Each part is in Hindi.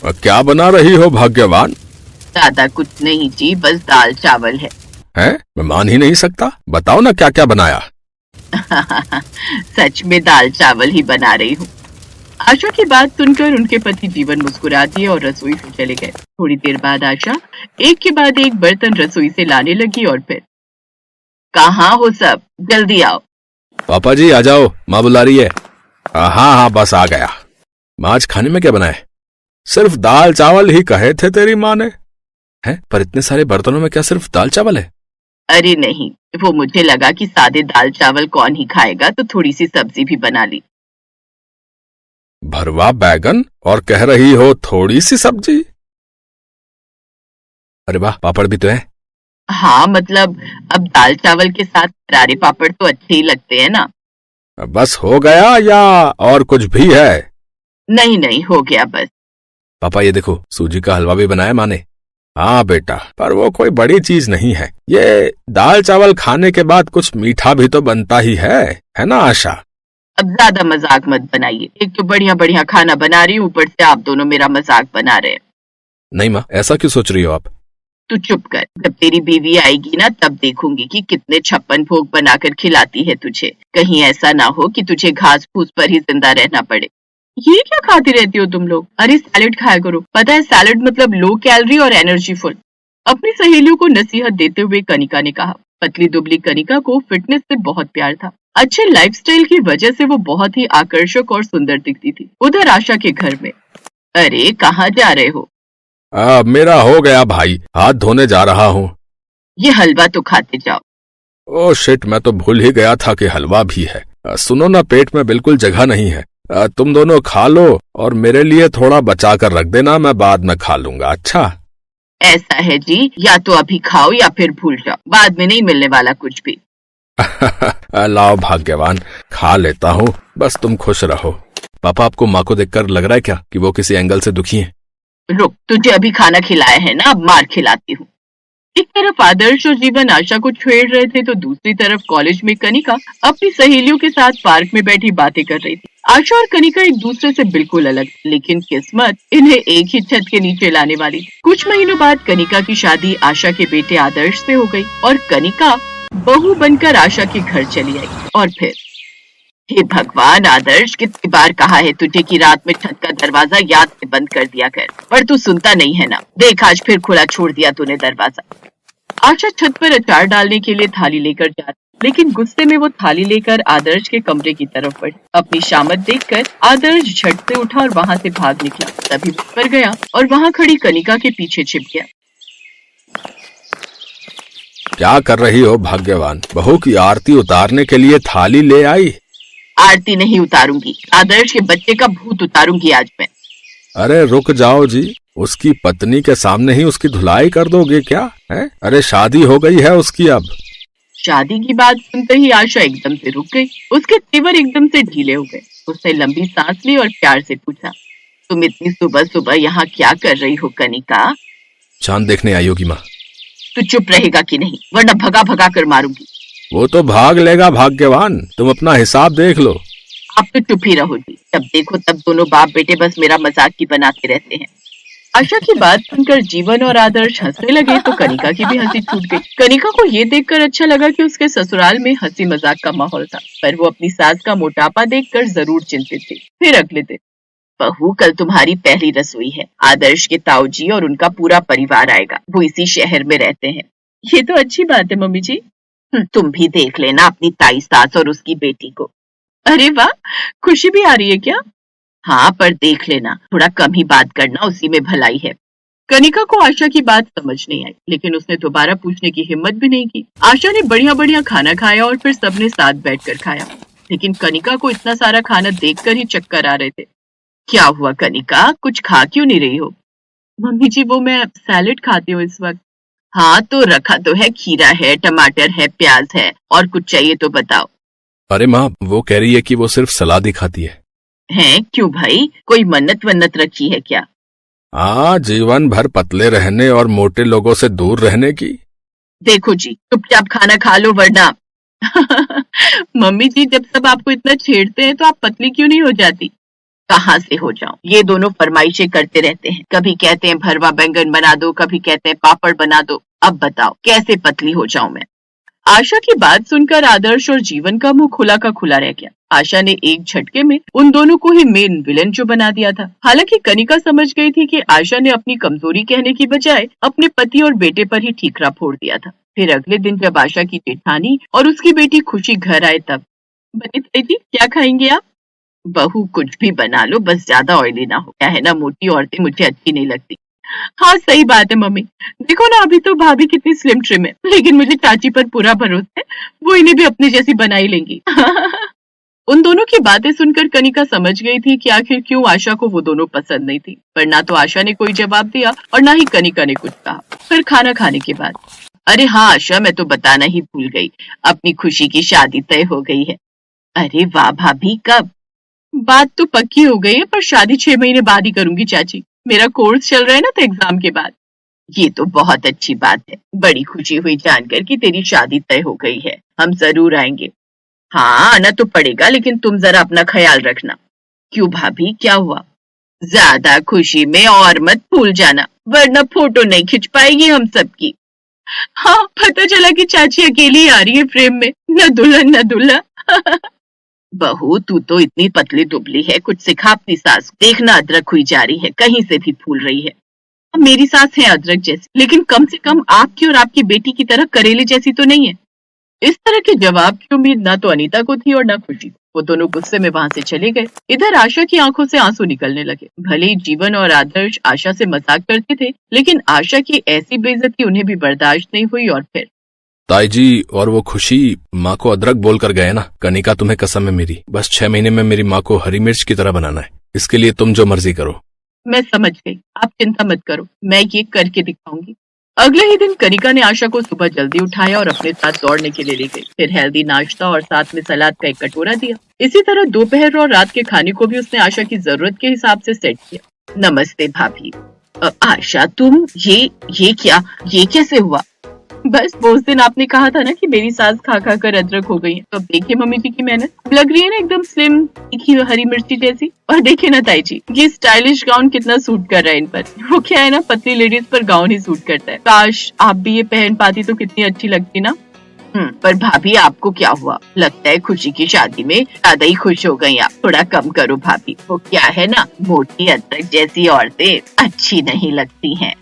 क्या बना रही हो भाग्यवान? ज्यादा कुछ नहीं जी, बस दाल चावल है। हैं? मैं मान ही नहीं सकता। बताओ ना क्या क्या बनाया। सच में दाल चावल ही बना रही हूँ। आशा की बात सुनकर उनके पति जीवन मुस्कुरा दिए और रसोई से चले गए। थोड़ी देर बाद आशा एक के बाद एक बर्तन रसोई से लाने लगी और फिर, कहाँ हो सब, जल्दी आओ। पापा जी आ जाओ, माँ बुला रही है। हाँ हाँ बस आ गया। माँ आज खाने में क्या बनाए? सिर्फ दाल चावल ही कहे थे तेरी माँ ने। हैं? पर इतने सारे बर्तनों में क्या सिर्फ दाल चावल है? अरे नहीं, वो मुझे लगा कि सादे दाल चावल कौन ही खाएगा, तो थोड़ी सी सब्जी भी बना ली। भरवा बैगन और कह रही हो थोड़ी सी सब्जी? अरे वाह, पापड़ भी तो है। हाँ मतलब, अब दाल चावल के साथ करारे पापड़ तो अच्छे ही लगते हैं ना। बस हो गया या और कुछ भी है? नहीं नहीं, हो गया बस। पापा ये देखो, सूजी का हलवा भी बनाया माँ ने। हाँ बेटा, पर वो कोई बड़ी चीज नहीं है। ये दाल चावल खाने के बाद कुछ मीठा भी तो बनता ही है ना आशा? अब ज्यादा मजाक मत बनाइए। एक तो बढ़िया बढ़िया खाना बना रही हूँ, ऊपर से आप दोनों मेरा मजाक बना रहे हैं। नहीं माँ, ऐसा क्यों सोच रही हो आप? तू चुप कर। जब तेरी बीवी आएगी ना, तब देखूंगी कि कितने 56 भोग बनाकर खिलाती है तुझे। कहीं ऐसा ना हो कि तुझे घास फूस पर ही जिंदा रहना पड़े। ये क्या खाती रहती हो तुम लोग? अरे सैलेड खाया करो। पता है सैलेड मतलब लो कैलोरी और एनर्जी फुल। अपनी सहेलियों को नसीहत देते हुए कनिका ने कहा। पतली दुबली कनिका को फिटनेस से बहुत प्यार था। अच्छे लाइफस्टाइल की वजह से वो बहुत ही आकर्षक और सुंदर दिखती थी। उधर आशा के घर में, अरे कहाँ जा रहे हो? मेरा हो गया भाई, हाथ धोने जा रहा हूँ। ये हलवा तो खाते जाओ। ओ शिट, मैं तो भूल ही गया था कि हलवा भी है। सुनो ना, पेट में बिल्कुल जगह नहीं है। तुम दोनों खा लो और मेरे लिए थोड़ा बचा कर रख देना, मैं बाद में खा लूंगा। अच्छा? ऐसा है जी, या तो अभी खाओ या फिर भूल जाओ, बाद में नहीं मिलने वाला कुछ भी। लाओ भाग्यवान, खा लेता हूँ, बस तुम खुश रहो। पापा आपको माँ को देखकर लग रहा है क्या कि वो किसी एंगल से दुखी है? रुक, तुझे अभी खाना खिलाया है ना, अब मार खिलाती हूँ। एक तरफ आदर्श और जीवन आशा को छेड़ रहे थे, तो दूसरी तरफ कॉलेज में कनिका अपनी सहेलियों के साथ पार्क में बैठी बातें कर रही थी। आशा और कनिका एक दूसरे से बिल्कुल अलग, लेकिन किस्मत इन्हें एक ही छत के नीचे लाने वाली थी। कुछ महीनों बाद कनिका की शादी आशा के बेटे आदर्श से हो गई और कनिका बहू बनकर आशा के घर चली आई। और फिर, हे भगवान आदर्श, कितनी बार कहा है तुझे कि रात में छत का दरवाजा याद से बंद कर दिया कर, पर तू सुनता नहीं है ना। देख, आज फिर खुला छोड़ दिया तूने दरवाजा। आशा छत पर अचार डालने के लिए थाली लेकर जाती, लेकिन गुस्से में वो थाली लेकर आदर्श के कमरे की तरफ बढ़ी। अपनी शामत देखकर आदर्श झट से उठा और वहां से भाग निकला। तभी ऊपर गया और वहां खड़ी कनिका के पीछे छिप गया। क्या कर रही हो भाग्यवान? बहू की आरती उतारने के लिए थाली ले आई? आरती नहीं उतारूंगी, आदर्श के बच्चे का भूत उतारूंगी आज मैं। अरे रुक जाओ जी, उसकी पत्नी के सामने ही उसकी धुलाई कर दोगे क्या? है? अरे शादी हो गई है उसकी अब। शादी की बात सुनते ही आशा एकदम से रुक गई। उसके तेवर एकदम से ढीले हो गए। उसने लंबी सांस ली और प्यार से पूछा, तुम इतनी सुबह सुबह यहाँ क्या कर रही हो कनिका? चांद देखने आई होगी माँ। तू चुप रहेगा कि नहीं, वरना भगा भगा कर मारूंगी। वो तो भाग लेगा भाग्यवान, तुम अपना हिसाब देख लो। आप तो चुप ही रहो जी। जब देखो तब दोनों बाप बेटे बस मेरा मजाक ही बनाते रहते हैं। आशा की बात सुनकर जीवन और आदर्श हंसने लगे, तो कनिका की भी हंसी छूट गई। कनिका को ये देखकर अच्छा लगा कि उसके ससुराल में हंसी मजाक का माहौल था, पर वो अपनी सास का मोटापा देखकर जरूर चिंतित थी। फिर अगले दिन, बहू कल तुम्हारी पहली रसोई है। आदर्श के ताऊजी और उनका पूरा परिवार आएगा, वो इसी शहर में रहते हैं। ये तो अच्छी बात है मम्मी जी। तुम भी देख लेना अपनी ताई सास और उसकी बेटी को। अरे वाह, खुशी भी आ रही है क्या? हाँ, पर देख लेना, थोड़ा कम ही बात करना, उसी में भलाई है। कनिका को आशा की बात समझ नहीं आई, लेकिन उसने दोबारा पूछने की हिम्मत भी नहीं की। आशा ने बढ़िया बढ़िया खाना खाया और फिर सबने साथ बैठकर खाया, लेकिन कनिका को इतना सारा खाना देखकर ही चक्कर आ रहे थे। क्या हुआ कनिका, कुछ खा क्यों नहीं रही हो? मम्मी जी, वो मैं सैलेड खाती हूँ इस वक्त। हाँ तो रखा तो है, खीरा है, टमाटर है, प्याज है, और कुछ चाहिए तो बताओ। अरे माँ, वो कह रही है कि वो सिर्फ सलाद ही खाती है। हैं? क्यों भाई, कोई मन्नत वन्नत रखी है क्या? हाँ, जीवन भर पतले रहने और मोटे लोगों से दूर रहने की। देखो जी, चुपचाप खाना खा लो वरना। मम्मी जी, जब सब आपको इतना छेड़ते हैं तो आप पतली क्यों नहीं हो जाती? कहाँ से हो जाऊं? ये दोनों फरमाइशें करते रहते हैं। कभी कहते हैं भरवा बैंगन बना दो, कभी कहते हैं पापड़ बना दो। अब बताओ कैसे पतली हो जाऊं मैं? आशा की बात सुनकर आदर्श और जीवन का मुंह खुला का खुला रह गया। आशा ने एक झटके में उन दोनों को ही मेन विलेन जो बना दिया था। हालांकि कनिका समझ गई थी कि आशा ने अपनी कमजोरी कहने की बजाय अपने पति और बेटे पर ही ठीकरा फोड़ दिया था। फिर अगले दिन जब आशा की जेठानी और उसकी बेटी खुशी घर आए तब, बनी जी क्या खाएंगे आप? बहू कुछ भी बना लो, बस ज्यादा ऑयली ना हो। क्या है ना, मोटी औरतें मुझे अच्छी नहीं लगती। हाँ सही बात है मम्मी। देखो ना अभी तो भाभी कितनी स्लिम ट्रिम है, लेकिन मुझे चाची पर पूरा भरोसा है, वो इन्हें भी अपनी जैसी बना ही लेंगी। उन दोनों की बातें सुनकर कनिका समझ गई थी कि आखिर क्यों आशा को वो दोनों पसंद नहीं थी। पर ना तो आशा ने कोई जवाब दिया और ना ही कनिका ने कुछ कहा। फिर खाना खाने के बाद, अरे हाँ आशा, मैं तो बताना ही भूल गई, अपनी खुशी की शादी तय हो गई है। अरे वाह भाभी, कब? बात तो पक्की हो गई है, पर शादी 6 महीने बाद ही करूंगी चाची। मेरा कोर्स चल रहा है ना, तो एग्जाम के बाद। ये तो बहुत अच्छी बात है। बड़ी खुशी हुई जानकर कि तेरी शादी तय हो गई है। हम जरूर आएंगे। हाँ आना तो पड़ेगा, लेकिन तुम जरा अपना ख्याल रखना। क्यों भाभी, क्या हुआ? ज्यादा खुशी में और मत भूल जाना, वरना फोटो नहीं खिंच पाएगी हम सबकी। हाँ पता चला कि चाची अकेली आ रही है फ्रेम में, न दुल्हन न दूल्हा। बहू तू तो इतनी पतली दुबली है, कुछ सिखा अपनी सास को। देखना अदरक हुई जा रही है, कहीं से भी फूल रही है। अब मेरी सास है अदरक जैसी, लेकिन कम से कम आपकी और आपकी बेटी की तरह करेले जैसी तो नहीं है। इस तरह के जवाब की उम्मीद ना तो अनीता को थी और ना खुशी को। वो दोनों गुस्से में वहां से चले गए। इधर आशा की आंखों से आंसू निकलने लगे। भले ही जीवन और आदर्श आशा से मजाक करते थे, लेकिन आशा की ऐसी बेइज्जती उन्हें भी बर्दाश्त नहीं हुई। और फिर ताई जी और वो खुशी माँ को अदरक बोल कर गए ना। कनिका तुम्हें कसम है मेरी, बस 6 महीने में मेरी माँ को हरी मिर्च की तरह बनाना है। इसके लिए तुम जो मर्जी करो। मैं समझ गई, आप चिंता मत करो, मैं ये करके दिखाऊंगी। अगले ही दिन कनिका ने आशा को सुबह जल्दी उठाया और अपने साथ दौड़ने के लिए ले गई। फिर हेल्दी नाश्ता और साथ में सलाद का एक कटोरा दिया। इसी तरह दोपहर और रात के खाने को भी उसने आशा की जरूरत के हिसाब से सेट किया। नमस्ते भाभी। आशा तुम ये क्या, ये कैसे हुआ? बस वो उस दिन आपने कहा था ना कि मेरी सास खा खा कर अदरक हो गई है, तो अब देखिए मम्मी जी की मेहनत। लग रही है ना एकदम स्लिम, तीखी हरी मिर्ची जैसी। और देखिए ना ताई जी, ये स्टाइलिश गाउन कितना सूट कर रहा है इन पर। वो क्या है ना, पतली लेडीज पर गाउन ही सूट करता है। काश आप भी ये पहन पाती तो कितनी अच्छी लगती ना। पर भाभी आपको क्या हुआ? लगता है खुशी की शादी में ज्यादा ही खुश हो गई आप। थोड़ा कम करो भाभी, वो क्या है ना, मोटी अदरक जैसी औरतें अच्छी नहीं लगती हैं।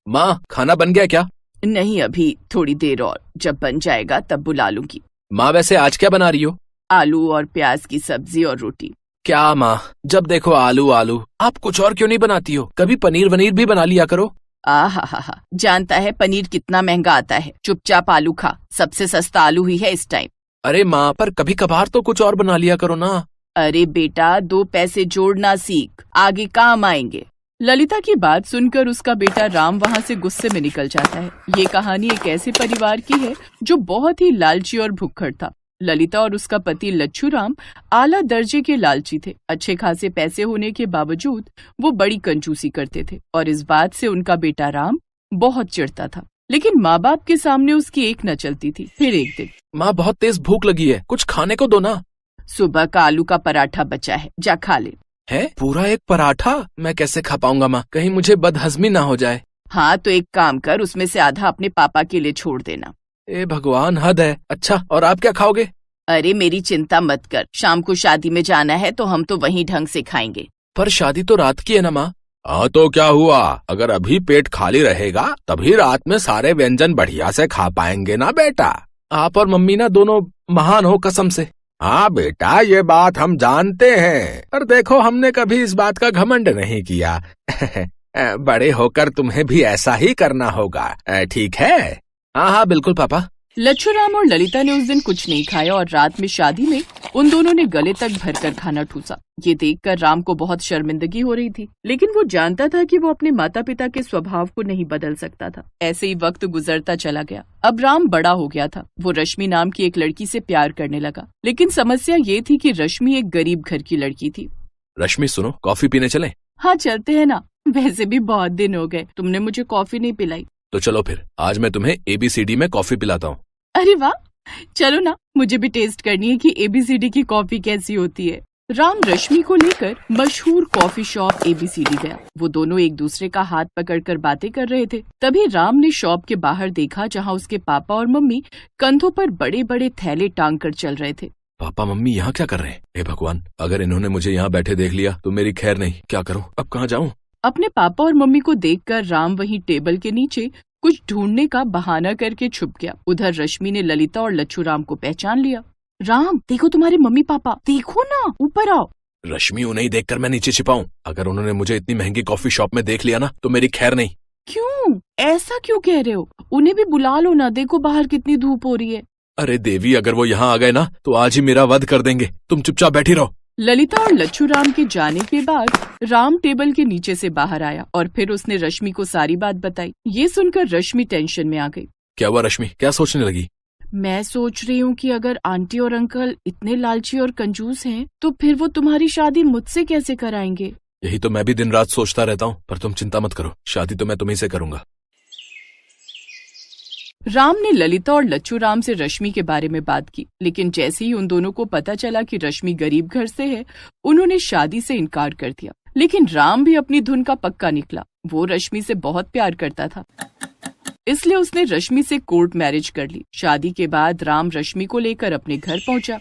माँ खाना बन गया क्या? नहीं अभी थोड़ी देर और, जब बन जाएगा तब बुला लूंगी। माँ वैसे आज क्या बना रही हो? आलू और प्याज की सब्जी और रोटी। क्या माँ, जब देखो आलू आलू, आप कुछ और क्यों नहीं बनाती हो? कभी पनीर वनीर भी बना लिया करो। आहा, जानता है पनीर कितना महंगा आता है। चुपचाप आलू खा, सबसे सस्ता आलू ही है इस टाइम। अरे माँ, पर कभी कभार तो कुछ और बना लिया करो ना। अरे बेटा, 2 पैसे जोड़ना सीख, आगे काम आएंगे। ललिता की बात सुनकर उसका बेटा राम वहाँ से गुस्से में निकल जाता है। ये कहानी एक ऐसे परिवार की है जो बहुत ही लालची और भुक्खड़ था। ललिता और उसका पति लच्छू राम आला दर्जे के लालची थे। अच्छे खासे पैसे होने के बावजूद वो बड़ी कंजूसी करते थे और इस बात से उनका बेटा राम बहुत चिढ़ता था। लेकिन माँ बाप के सामने उसकी एक न चलती थी। फिर एक दिन, माँ बहुत तेज भूख लगी है, कुछ खाने को दो ना। सुबह का आलू का पराठा बचा है, जा खा ले। है पूरा एक पराठा? मैं कैसे खा पाऊंगा माँ, कहीं मुझे बदहजमी ना हो जाए। हाँ तो एक काम कर, उसमें से आधा अपने पापा के लिए छोड़ देना। ए भगवान, हद है। अच्छा, और आप क्या खाओगे? अरे मेरी चिंता मत कर, शाम को शादी में जाना है तो हम तो वहीं ढंग से खाएंगे। पर शादी तो रात की है ना माँ। हाँ तो क्या हुआ, अगर अभी पेट खाली रहेगा तभी रात में सारे व्यंजन बढ़िया से खा पाएंगे ना बेटा। आप और मम्मी ना दोनों महान हो कसम से। हाँ बेटा, ये बात हम जानते हैं, पर देखो हमने कभी इस बात का घमंड नहीं किया। बड़े होकर तुम्हें भी ऐसा ही करना होगा, ठीक है? हाँ हाँ बिल्कुल पापा। लच्छू राम और ललिता ने उस दिन कुछ नहीं खाया और रात में शादी में उन दोनों ने गले तक भरकर खाना ठूसा। ये देखकर राम को बहुत शर्मिंदगी हो रही थी, लेकिन वो जानता था कि वो अपने माता पिता के स्वभाव को नहीं बदल सकता था। ऐसे ही वक्त गुजरता चला गया। अब राम बड़ा हो गया था। वो रश्मि नाम की एक लड़की से प्यार करने लगा, लेकिन समस्या ये थी कि रश्मि एक गरीब घर की लड़की थी। रश्मि सुनो, कॉफी पीने चलें? हाँ चलते हैं ना, वैसे भी बहुत दिन हो गए, तुमने मुझे कॉफी नहीं पिलाई। तो चलो फिर आज मैं तुम्हें ABCD में कॉफी पिलाता हूँ। अरे वाह, चलो ना, मुझे भी टेस्ट करनी है कि ABCD की कॉफी कैसी होती है। राम रश्मि को लेकर मशहूर कॉफी शॉप ABCD गया। वो दोनों एक दूसरे का हाथ पकड़कर बातें कर रहे थे। तभी राम ने शॉप के बाहर देखा जहाँ उसके पापा और मम्मी कंधों पर बड़े बड़े थैले टांग कर चल रहे थे। पापा मम्मी यहाँ क्या कर रहे हैं? हे भगवान, अगर इन्होंने मुझे यहाँ बैठे देख लिया तो मेरी खैर नहीं। क्या करूँ, अब कहाँ जाऊँ? अपने पापा और मम्मी को देखकर राम वहीं टेबल के नीचे कुछ ढूंढने का बहाना करके छुप गया। उधर रश्मि ने ललिता और लच्छू राम को पहचान लिया। राम, देखो तुम्हारे मम्मी पापा, देखो ना, ऊपर आओ। रश्मि, उन्हें ही देखकर मैं नीचे छिपाऊं? अगर उन्होंने मुझे इतनी महंगी कॉफी शॉप में देख लिया ना तो मेरी खैर नहीं। क्यों, ऐसा क्यों कह रहे हो? उन्हें भी बुला लो ना, देखो बाहर कितनी धूप हो रही है। अरे देवी, अगर वो यहाँ आ गए ना तो आज ही मेरा वध कर देंगे। तुम चुपचाप बैठी रहो। ललिता और लच्छू राम के जाने के बाद राम टेबल के नीचे से बाहर आया और फिर उसने रश्मि को सारी बात बताई। ये सुनकर रश्मि टेंशन में आ गई। क्या हुआ रश्मि, क्या सोचने लगी? मैं सोच रही हूँ कि अगर आंटी और अंकल इतने लालची और कंजूस हैं, तो फिर वो तुम्हारी शादी मुझसे कैसे कराएंगे? यही तो मैं भी दिन रात सोचता रहता हूँ, पर तुम चिंता मत करो, शादी तो मैं तुम्हीं से करूंगा। राम ने ललिता और लच्छू राम से रश्मि के बारे में बात की, लेकिन जैसे ही उन दोनों को पता चला कि रश्मि गरीब घर से है, उन्होंने शादी से इनकार कर दिया। लेकिन राम भी अपनी धुन का पक्का निकला। वो रश्मि से बहुत प्यार करता था, इसलिए उसने रश्मि से कोर्ट मैरिज कर ली। शादी के बाद राम रश्मि को लेकर अपने घर पहुंचा।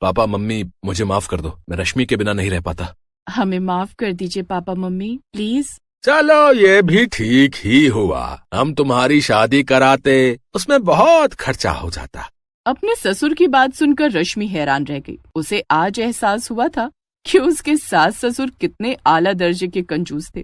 पापा मम्मी, मुझे माफ कर दो, मैं रश्मि के बिना नहीं रह पाता। हमें माफ कर दीजिए पापा मम्मी, प्लीज। चलो ये भी ठीक ही हुआ, हम तुम्हारी शादी कराते, उसमें बहुत खर्चा हो जाता। अपने ससुर की बात सुनकर रश्मि हैरान रह गई। उसे आज एहसास हुआ था कि उसके सास ससुर कितने आला दर्जे के कंजूस थे।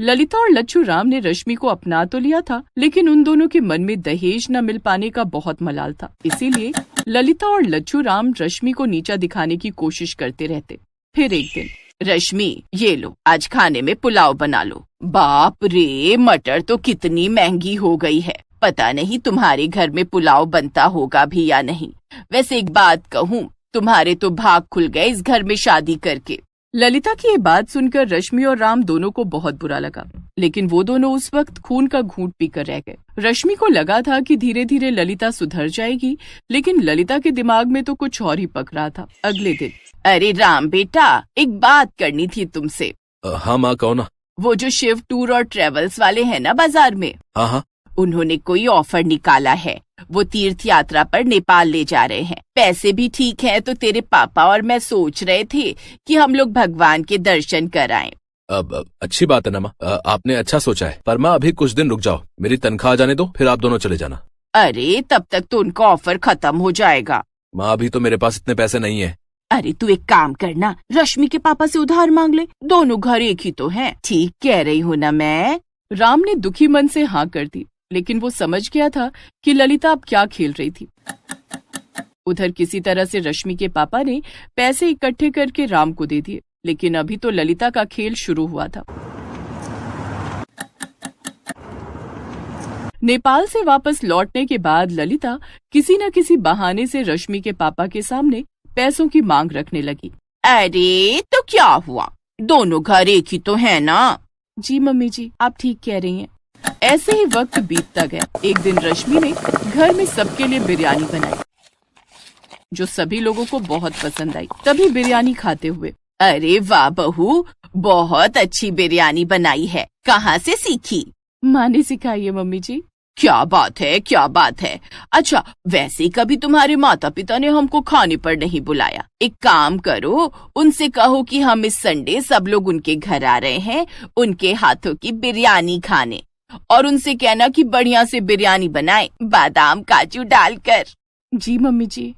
ललिता और लच्छू राम ने रश्मि को अपना तो लिया था, लेकिन उन दोनों के मन में दहेज न मिल पाने का बहुत मलाल था। इसीलिए ललिता और लच्छू राम रश्मि को नीचा दिखाने की कोशिश करते रहते। फिर एक दिन, रश्मि ये लो, आज खाने में पुलाव बना लो। बाप रे, मटर तो कितनी महंगी हो गई है। पता नहीं तुम्हारे घर में पुलाव बनता होगा भी या नहीं। वैसे एक बात कहूँ, तुम्हारे तो भाग खुल गए इस घर में शादी करके। ललिता की ये बात सुनकर रश्मि और राम दोनों को बहुत बुरा लगा, लेकिन वो दोनों उस वक्त खून का घूंट पीकर रह गए। रश्मि को लगा था कि धीरे धीरे ललिता सुधर जाएगी, लेकिन ललिता के दिमाग में तो कुछ और ही पक रहा था। अगले दिन, अरे राम बेटा, एक बात करनी थी तुमसे। हाँ माँ, कहो ना। वो जो शिव टूर और ट्रेवल्स वाले हैं ना बाजार में, हाँ, उन्होंने कोई ऑफर निकाला है। वो तीर्थ यात्रा पर नेपाल ले जा रहे हैं। पैसे भी ठीक हैं, तो तेरे पापा और मैं सोच रहे थे कि हम लोग भगवान के दर्शन कराएं। अब अच्छी बात है ना माँ, आपने अच्छा सोचा है, पर माँ अभी कुछ दिन रुक जाओ, मेरी तनख्वाह आ जाने दो, फिर आप दोनों चले जाना। अरे तब तक तो उनका ऑफर खत्म हो जाएगा। माँ अभी तो मेरे पास इतने पैसे नहीं है। अरे तू एक काम करना, रश्मि के पापा से उधार मांग ले, दोनों घर एक ही तो हैं। ठीक कह रही हूँ ना मैं? राम ने दुखी मन से हाँ कर दी, लेकिन वो समझ गया था कि ललिता अब क्या खेल रही थी। उधर किसी तरह से रश्मि के पापा ने पैसे इकट्ठे करके राम को दे दिए, लेकिन अभी तो ललिता का खेल शुरू हुआ था। नेपाल से वापस लौटने के बाद ललिता किसी न किसी बहाने से रश्मि के पापा के सामने पैसों की मांग रखने लगी। अरे तो क्या हुआ, दोनों घर एक ही तो है ना? जी मम्मी जी, आप ठीक कह रही हैं। ऐसे ही वक्त बीतता गया। एक दिन रश्मि ने घर में सबके लिए बिरयानी बनाई, जो सभी लोगों को बहुत पसंद आई। तभी बिरयानी खाते हुए, अरे वाह बहू, बहुत अच्छी बिरयानी बनाई है, कहाँ से सीखी? माँ ने सिखाई है मम्मी जी। क्या बात है, क्या बात है। अच्छा, वैसे कभी तुम्हारे माता पिता ने हमको खाने पर नहीं बुलाया। एक काम करो, उनसे कहो कि हम इस संडे सब लोग उनके घर आ रहे हैं, उनके हाथों की बिरयानी खाने। और उनसे कहना कि बढ़िया से बिरयानी बनाए, बादाम काजू डालकर। जी मम्मी जी।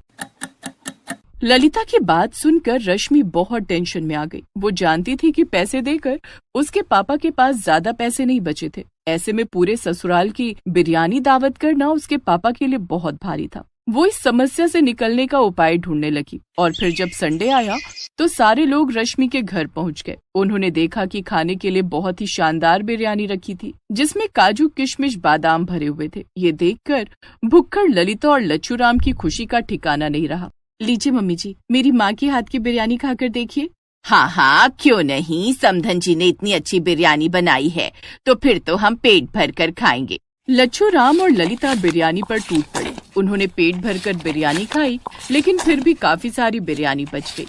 ललिता की बात सुनकर रश्मि बहुत टेंशन में आ गई। वो जानती थी कि पैसे देकर उसके पापा के पास ज्यादा पैसे नहीं बचे थे। ऐसे में पूरे ससुराल की बिरयानी दावत करना उसके पापा के लिए बहुत भारी था। वो इस समस्या से निकलने का उपाय ढूंढने लगी। और फिर जब संडे आया तो सारे लोग रश्मि के घर पहुंच गए। उन्होंने देखा कि खाने के लिए बहुत ही शानदार बिरयानी रखी थी, जिसमें काजू किशमिश बादाम भरे हुए थे। ये देखकर भुक्खड़ ललिता और लच्छू राम की खुशी का ठिकाना नहीं रहा। लीजिए मम्मी जी, मेरी माँ के हाथ की बिरयानी खाकर देखिए, हाँ हाँ, क्यों नहीं, समधन जी ने इतनी अच्छी बिरयानी बनाई है तो फिर तो हम पेट भर कर खाएंगे। लच्छू राम और ललिता बिरयानी पर टूट पड़े। उन्होंने पेट भरकर बिरयानी खाई, लेकिन फिर भी काफी सारी बिरयानी बच गई।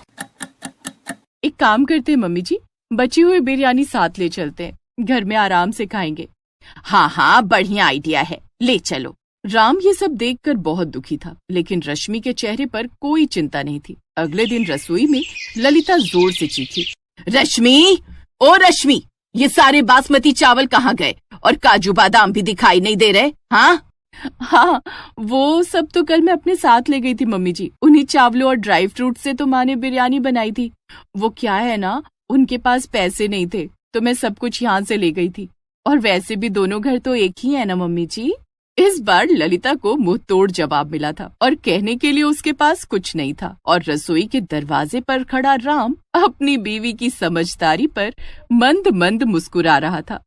एक काम करते हैं मम्मी जी, बची हुई बिरयानी साथ ले चलते हैं, घर में आराम से खाएंगे। हाँ हाँ, बढ़िया आइडिया है, ले चलो। राम ये सब देखकर बहुत दुखी था, लेकिन रश्मि के चेहरे पर कोई चिंता नहीं थी। अगले दिन रसोई में ललिता जोर से चीखी, रश्मि, ओ रश्मि, ये सारे बासमती चावल कहाँ गए और काजू बादाम भी दिखाई नहीं दे रहे? हाँ, वो सब तो कल मैं अपने साथ ले गई थी मम्मी जी। उन्हीं चावलों और ड्राई फ्रूट से तो माँ ने बिरयानी बनाई थी। वो क्या है ना, उनके पास पैसे नहीं थे तो मैं सब कुछ यहाँ से ले गई थी। और वैसे भी दोनों घर तो एक ही है ना मम्मी जी। इस बार ललिता को मुंह तोड़ जवाब मिला था और कहने के लिए उसके पास कुछ नहीं था। और रसोई के दरवाजे पर खड़ा राम अपनी बीवी की समझदारी पर मंद मंद मुस्कुरा रहा था।